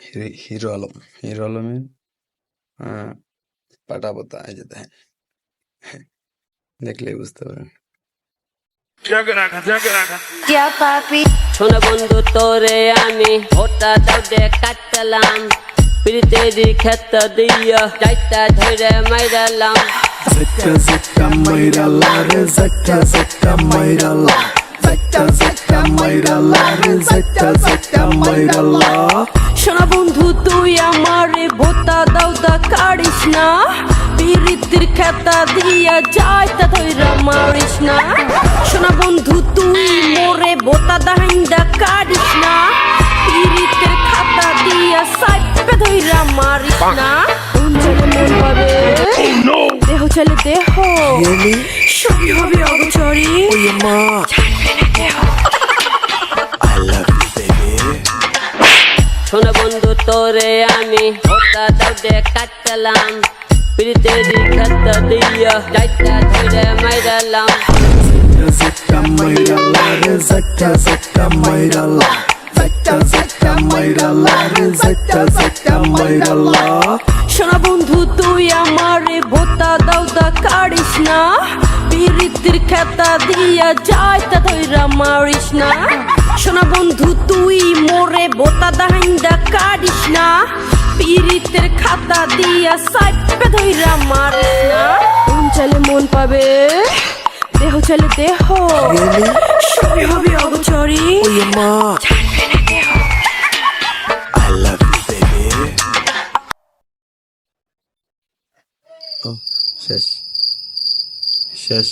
Hero Alam, hero আলমের আহ, পাটাপোতা, এই যে দেখেন, দেখলেই বুঝতে পারেন। শোনো বন্ধু তোরে আমি ভোটা দাও দে কাটলাম প্রীতির ক্ষেত দিয়া যাইতা ধরে মাইরালাম Zeta zeta mayrala re zeta zeta mayrala Zeta zeta mayrala re zeta zeta mayrala শোনো বন্ধু তুই আমারে ভোটা দাও দা কাড়িস না প্রীতির ক্ষেত দিয়া যাইতা ধরে মারিস না শোনো বন্ধু তুই মোরে ভোটা দাহিন্দা কাড়িস না প্রীতির খাতা দিয়া সাইপে ধইরা মারিস না মন পাবে দেহ চলে দেহ Really? সবই হবে অগোচরে Oh yeah ma I love you baby শোনো বন্ধু তোরে আমি ভোটা দাও দে কাটলাম প্রীতির ক্ষেত দিয়া যাইতা ধরে মাইরালাম Zeta zeta mayrala re zeta zeta mayrala Zeta zeta mayrala re zeta zeta mayrala শোনো বন্ধু তুই আমারে ভোটা দাও দা কাড়িস না প্রীতির খাতা দিয়া যাইতা ধইরা মারিস না শোনো বন্ধু তুই মোরে ভোটা দাহিন্দা কাড়িস না প্রীতির খাতা দিয়া সাইপে ধইরা মারিস না মন চলে মন পাবে দেহ চলে দেহ Really? সবই হবে অগোচরে Oh yeah ma I love you baby ও শেষ শেষ।